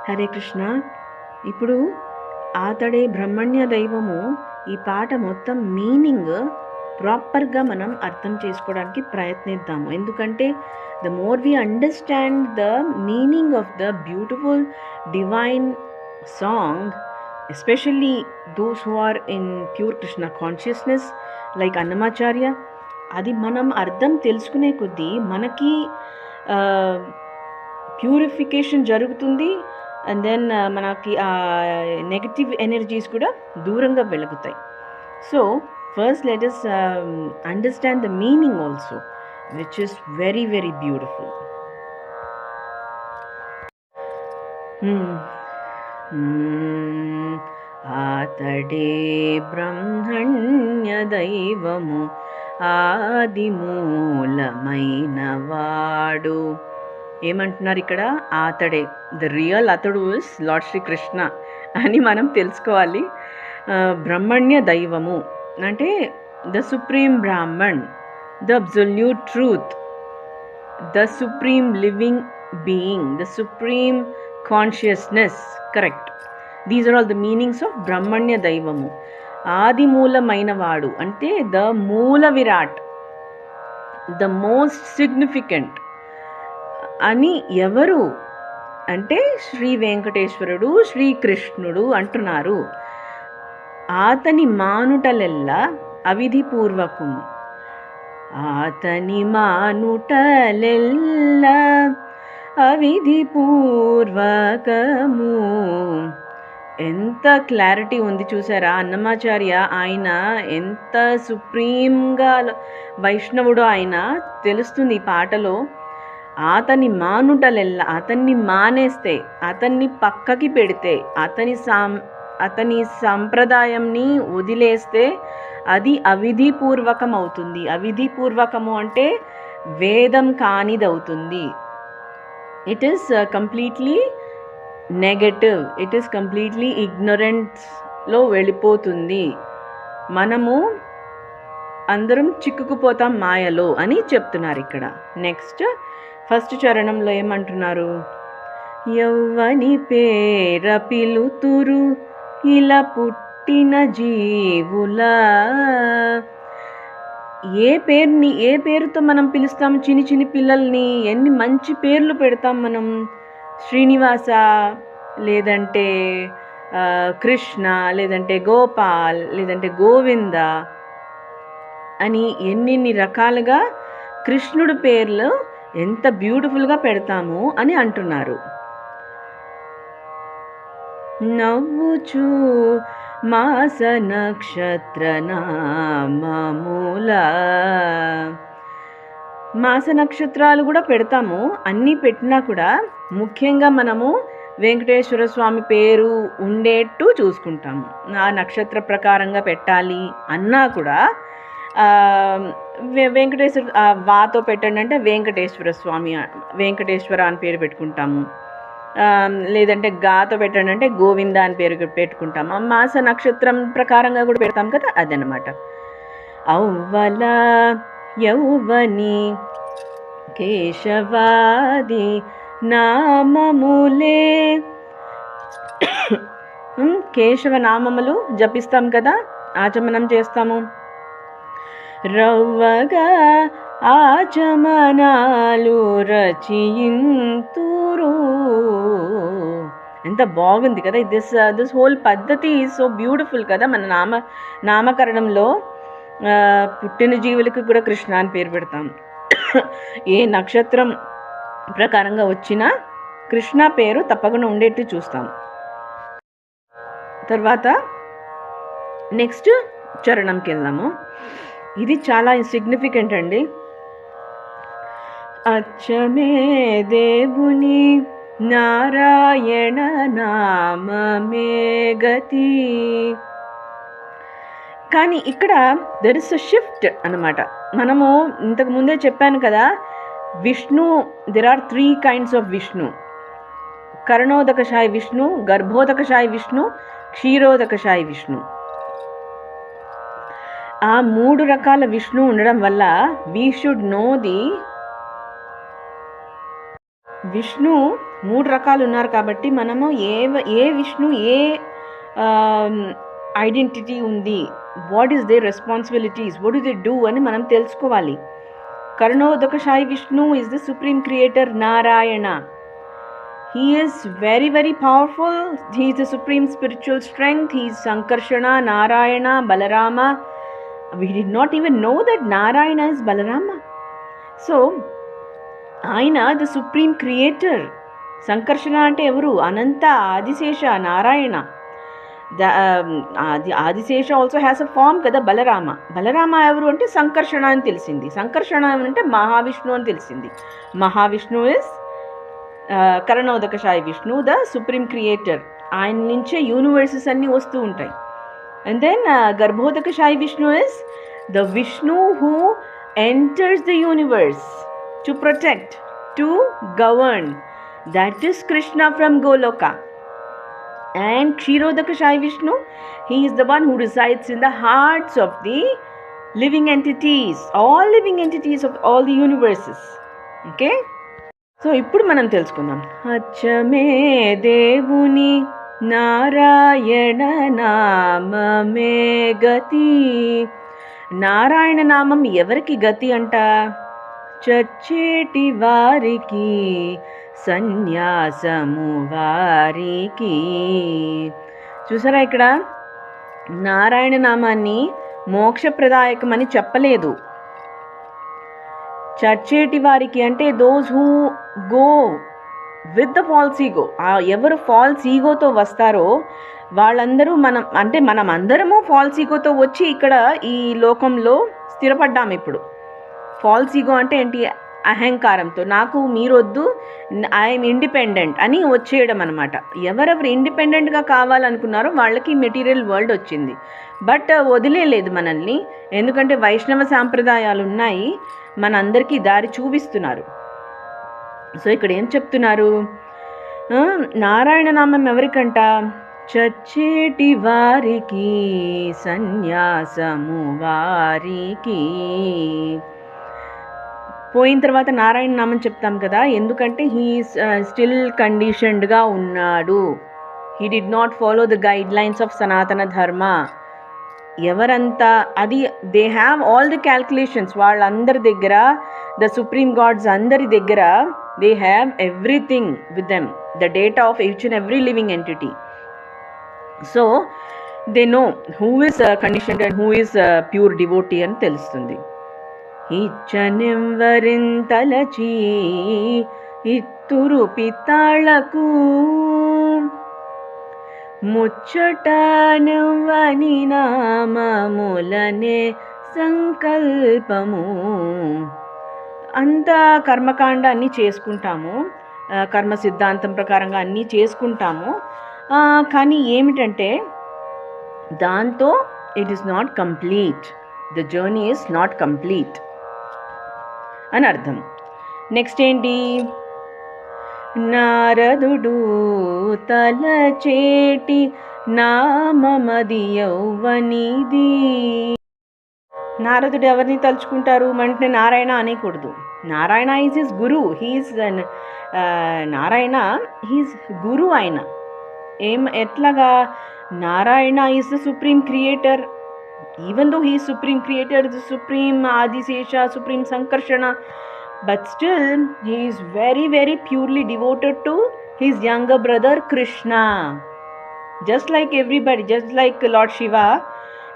హరే కృష్ణ. ఇప్పుడు ఆతడే బ్రహ్మణ్య దైవము ఈ పాట మొత్తం మీనింగ్ ప్రాపర్గా మనం అర్థం చేసుకోవడానికి ప్రయత్నిద్దాము. ఎందుకంటే the more we understand the meaning of the beautiful divine song, especially those who are in pure Krishna consciousness like Annamacharya, అది మనం అర్థం తెలుసుకునే కొద్దీ మనకి ప్యూరిఫికేషన్ జరుగుతుంది. అండ్ దెన్ మనకి నెగటివ్ ఎనర్జీస్ కూడా దూరంగా వెలుగుతాయి. So first let us understand the meaning also, which is very very beautiful. ఆతడే బ్రహ్మణ్య దైవము ఆదిమూలమైన వాడు. ఏమంటున్నారు ఇక్కడ? ఆతడే, ద రియల్ అతడు ఇస్ లార్డ్ శ్రీకృష్ణ అని మనం తెలుసుకోవాలి. బ్రహ్మణ్య దైవము అంటే the supreme Brahman, the absolute truth, the supreme living being, the supreme consciousness. Correct. These are all the meanings of బ్రహ్మణ్య దైవము. ఆదిమూలమైన వాడు అంటే ద మూల విరాట్, ద మోస్ట్ సిగ్నిఫికెంట్ అని ఎవరు అంటే శ్రీ వెంకటేశ్వరుడు, శ్రీకృష్ణుడు అంటున్నారు. ఆతని మానుటలెల్లా అవిధిపూర్వకము, ఆతని మానుటలెల్లా అవిధిపూర్వకము. ఎంత క్లారిటీ ఉంది చూసారా? అన్నమాచార్య ఆయన ఎంత సుప్రీంగా వైష్ణవుడో ఆయన తెలుస్తుంది ఈ పాటలో. అతని మానుటలెల్లా, అతన్ని మానేస్తే, అతన్ని పక్కకి పెడితే, అతని సంప్రదాయంని వదిలేస్తే అది అవిధిపూర్వకం అవుతుంది. అవిధిపూర్వకము అంటే వేదం కానిదవుతుంది. It is completely negative, it is completely ఇగ్నరెన్స్లో వెళ్ళిపోతుంది. మనము అందరం చిక్కుకుపోతాం మాయలో అని చెప్తున్నారు ఇక్కడ. నెక్స్ట్ ఫస్ట్ చరణంలో ఏమంటున్నారు? యవ్వని పేర పిలుతురు ఇలా పుట్టిన జీవులా. ఏ పేరుతో మనం పిలుస్తాం చిన్ని చిన్ని పిల్లల్ని? ఎన్ని మంచి పేర్లు పెడతాం మనం. శ్రీనివాస, లేదంటే కృష్ణ, లేదంటే గోపాల్, లేదంటే గోవింద అని ఎన్ని రకాలుగా కృష్ణుడు పేర్లు ఎంత బ్యూటిఫుల్గా పెడతాము అని అంటున్నారు. నవ్వుచూ మాస నక్షత్ర నామముల. మాస నక్షత్రాలు కూడా పెడతాము. అన్నీ పెట్టినా కూడా ముఖ్యంగా మనము వెంకటేశ్వర స్వామి పేరు ఉండేట్టు చూసుకుంటాము. ఆ నక్షత్ర ప్రకారంగా పెట్టాలి అన్నా కూడా వెంకటేశ్వర వాతో పెట్టండి అంటే వెంకటేశ్వర స్వామి, వెంకటేశ్వర అని పేరు పెట్టుకుంటాము. లేదంటే గాతో పెట్టండి అంటే గోవింద అని పేరు పెట్టుకుంటాము. మాస నక్షత్రం ప్రకారంగా కూడా పెడతాం కదా, అదనమాట. ఔవల యౌవని కేశవాది నామములే. కేశవ నామములు జపిస్తాం కదా, ఆచమనం చేస్తాము. రవ్వగా ఆచమనాలు రచయింతురు. ఎంత బాగుంది కదా! దిస్ హోల్ పద్ధతి ఈజ్ సో బ్యూటిఫుల్ కదా. మన నామకరణంలో పుట్టిన జీవులకు కూడా కృష్ణ అని పేరు పెడతాం. ఏ నక్షత్రం ప్రకారంగా వచ్చినా కృష్ణ పేరు తప్పకుండా ఉండేట్టు చూస్తాం. తర్వాత నెక్స్ట్ చరణంకి వెళ్దాము. ఇది చాలా సిగ్నిఫికెంట్ అండి. అచ్చమే దేవుని నారాయణ నామమే గతి. కానీ ఇక్కడ దెర్ ఇస్ అ షిఫ్ట్ అన్నమాట. మనము ఇంతకు ముందే చెప్పాను కదా, Vishnu, there are 3 kinds of Vishnu. Karanodakashayi Vishnu, Garbhodakashayi Vishnu, Kshirodakashayi Vishnu. ఆ 3 రకాల విష్ణు ఉండడం వల్ల we should know the Vishnu 3 రకాలు ఉన్నారు కాబట్టి మనము ఏ విష్ణు ఏ ఐడెంటిటీ ఉంది, what is they responsibilities, what do they do అని మనం తెలుసుకోవాలి. Karanodakashayi Vishnu is the supreme creator Narayana. He is very, very powerful. He is the supreme spiritual strength. He is Sankarshana, Narayana, Balarama. We did not even know that Narayana is Balarama. So, Aina, the supreme creator. Sankarshana ante evaru? Ananta, Adisesha, Narayana. The Adisesha also has a form kada Balarama. Balarama evaru ante Sankarshana ani telisindi. Sankarshana ante Mahavishnu ani telisindi. Mahavishnu is Karanodakashayi Vishnu, the supreme creator. ఆయన నుంచే universes అన్నీ వస్తూ ఉంటాయి. And then Garbhodakashayi Vishnu is the Vishnu who enters the universe to protect, to govern. That is Krishna from Goloka. And Kshirodakashayi Vishnu, he is the one who resides in the hearts of the living entities, all living entities of all the universes. Okay, so ఇప్పుడు మనం తెలుసుకుందాం. అచ్చమే దేవుని నారాయణ నామమే గతి. నారాయణ నామం ఎవరికి గతి అంట? చచ్చేటి వారికి, సన్యాసము వారికి. చూసారా, ఇక్కడ నారాయణ నామాన్ని మోక్షప్రదాయకమని చెప్పలేదు. చచ్చేటి వారికి అంటే those who go with the false ego. ఎవరు ఫాల్స్ ఈగోతో వస్తారో వాళ్ళందరూ మనం అందరము ఫాల్స్ ఈగోతో వచ్చి ఇక్కడ ఈ లోకంలో స్థిరపడ్డాము. ఇప్పుడు ఫాల్స్ ఈగో అంటే ఏంటి? అహంకారంతో నాకు మీరొద్దు, ఐఎమ్ ఇండిపెండెంట్ అని వచ్చేయడం అనమాట. ఎవరెవరు ఇండిపెండెంట్గా కావాలనుకున్నారో వాళ్ళకి మెటీరియల్ వరల్డ్ వచ్చింది. బట్ వదిలేలేదు మనల్ని, ఎందుకంటే వైష్ణవ సాంప్రదాయాలు ఉన్నాయి, మనందరికీ దారి చూపిస్తున్నారు. సో ఇక్కడ ఏం చెప్తున్నారు? నారాయణ నామం ఎవరికంట? చచ్చేటి వారికి, సన్యాసము వారికి. పోయిన తర్వాత నారాయణ నామం చెప్తాం కదా, ఎందుకంటే హీ స్టిల్ కండిషన్డ్గా ఉన్నాడు. He did not follow the guide lines of సనాతన ధర్మ. ఎవరంతా అది they have all the calculations. వాళ్ళందరి దగ్గర, ద సుప్రీం గాడ్స్ అందరి దగ్గర, they have everything with them, the data of each and every living entity. So they know who is conditioned and who is pure devotee అని తెలుస్తుంది. ఇచ్చనివ్వరింతలచి ఇత్తురు పిత్తాళ్లకు, ముచ్చటనువని నామములనే సంకల్పము. అంత కర్మకాండ అన్నీ చేసుకుంటాము, కర్మ సిద్ధాంతం ప్రకారంగా అన్నీ చేసుకుంటాము. కానీ ఏమిటంటే దాంతో it is not complete, the journey is not complete అని అర్థం. నెక్స్ట్ ఏంటి? నారదుడు తలచేటి నామమది యౌవనిది. నారదుడు ఎవరిని తలుచుకుంటారు? వెంటనే నారాయణ అనేకూడదు. Narayana is his guru. He is Narayana, he's guru. ఆయన ఎట్లాగా? Narayana is the supreme creator. Even though he is supreme creator, the supreme Adishesha, supreme Sankarshana, but still he is very, very purely devoted to his younger brother Krishna. Just like everybody, just like Lord Shiva,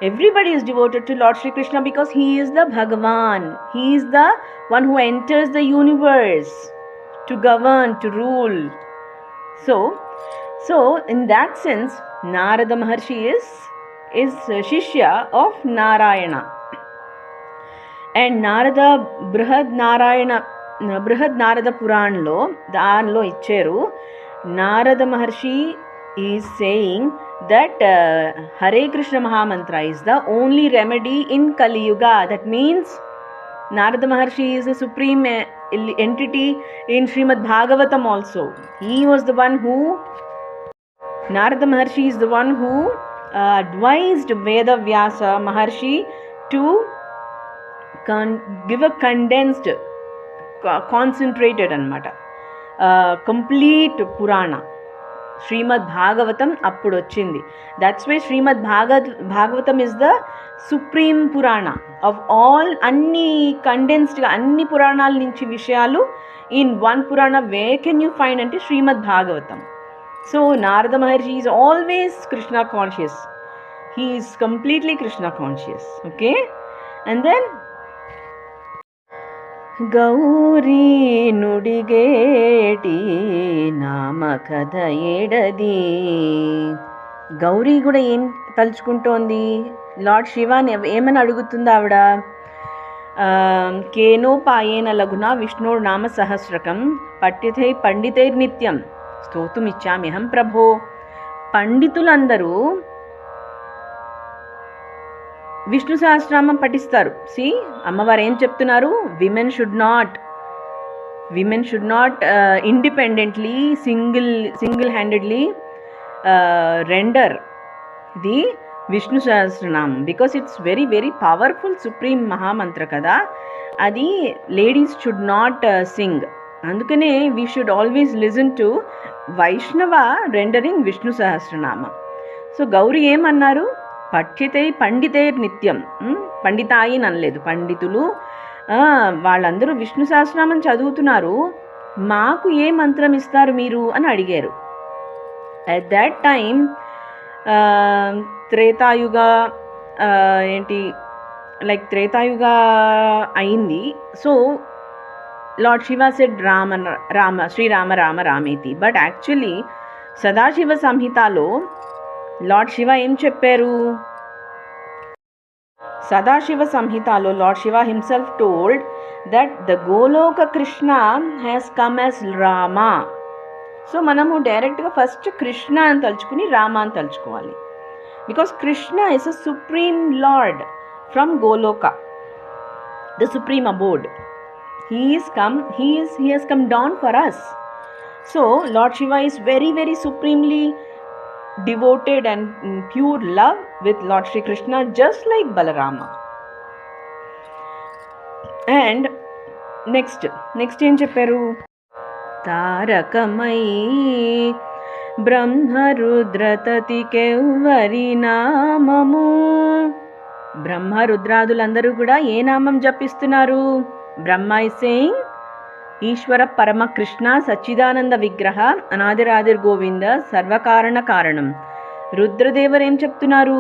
everybody is devoted to Lord Shri Krishna because he is the Bhagavan. He is the one who enters the universe to govern, to rule. So in that sense, Narada Maharshi is Shishya of Narayana. And Brihad Narada పురాణంలో దానిలో ఇచ్చారు, Narada Maharshi is saying that Hare Krishna Mahamantra is the only remedy in Kaliyuga. That means Narada Maharshi is the supreme entity in Srimad Bhagavatam also. He was the one who, Narada Maharshi is the one who advised Vedavyasa Maharshi to give a condensed, concentrated అనమాట complete Purana. Srimad Bhagavatam అప్పుడు వచ్చింది. That's why Srimad Bhagavatam is the supreme పురాణ of all. అన్ని కండెన్స్డ్గా అన్ని పురాణాల నుంచి విషయాలు in one Purana where can you find అంటే Srimad Bhagavatam. So Narada Maharshi is always Krishna conscious. He is completely Krishna conscious. Okay, and then Gauri నుడిగేటి నామ కథ ఏడది. గౌరీ కూడా ఏం తలుచుకుంటోంది? లార్డ్ శివాని ఏమని అడుగుతుంది ఆవిడ? కేనోపాయేన లఘునా విష్ణు నామ సహస్రకం పండితైర్నిత్యం స్తోతుమిచ్చామ్యహం ప్రభో. పండితులందరూ విష్ణు సహస్రనామం పఠిస్తారు. సి అమ్మవారు ఏం చెప్తున్నారు? Women should not independently single handedly render the Vishnu Sahasranamam, because it's very very powerful supreme Mahamantra కదా. అది లేడీస్ షుడ్ నాట్ సింగ్. అందుకనే we should always listen to Vaishnava rendering Vishnu Sahasranama. So Gauri ఏమన్నారు? పండితైర్ నిత్యం. పండితాయి అనలేదు, పండితులు వాళ్ళందరూ విష్ణు సహస్రనామం చదువుతున్నారు, మాకు ఏ మంత్రం ఇస్తారు మీరు అని అడిగారు. At that time Tretayuga Tretayuga అయింది. So lord Shiva said Shri Rama Rama. But actually Sadashiva సంహితలో లార్డ్ శివ ఏం చెప్పారు? సదాశివ సంహితలో lord Shiva himself told that the Goloka Krishna has come as Rama. So మనము డైరెక్ట్గా ఫస్ట్ కృష్ణ అని తలుచుకుని రామ అని తలుచుకోవాలి. Because Krishna is a supreme lord from Goloka, the supreme abode. He has come down for us. So Lord Shiva is very very supremely devoted and pure love with Lord Shri Krishna, just like Balarama. And next ఏం చెప్పారు? తారకమై బ్రహ్మరుద్రతతికెవ్వరి నామము. బ్రహ్మరుద్రాదులందరూ కూడా ఏ నామం జపిస్తున్నారు? బ్రహ్మ is saying ఈశ్వర పరమ కృష్ణ సచ్చిదానంద విగ్రహ అనాదిరాదిర్ గోవింద సర్వకారణ కారణం. రుద్రదేవర్ ఏం చెప్తున్నారు?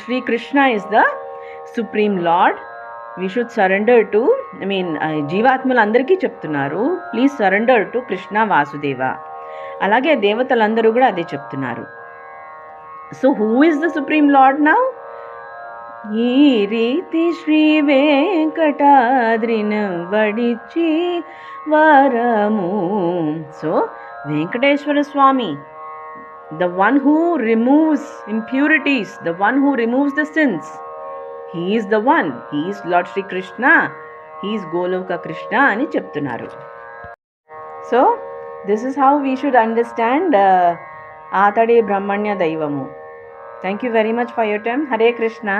Shri Krishna is the supreme lord. We should surrender to జీవాత్మలందరికీ చెప్తున్నారు, please surrender to Krishna Vasudeva. అలాగే దేవతలందరూ కూడా అదే చెప్తున్నారు. So who is the supreme lord now? ఈ రీతి శ్రీ వెంకటాద్రిన వడిచి వరము. So Venkateswara Swami, the one who removes impurities, the one who removes the sins, he is the one. He is Lord Shri Krishna, he is Goloka Krishna అని చెప్తున్నారు. So this is how we should understand ఆతడే బ్రహ్మణ్య దైవము. Thank you very much for your time. Hare Krishna.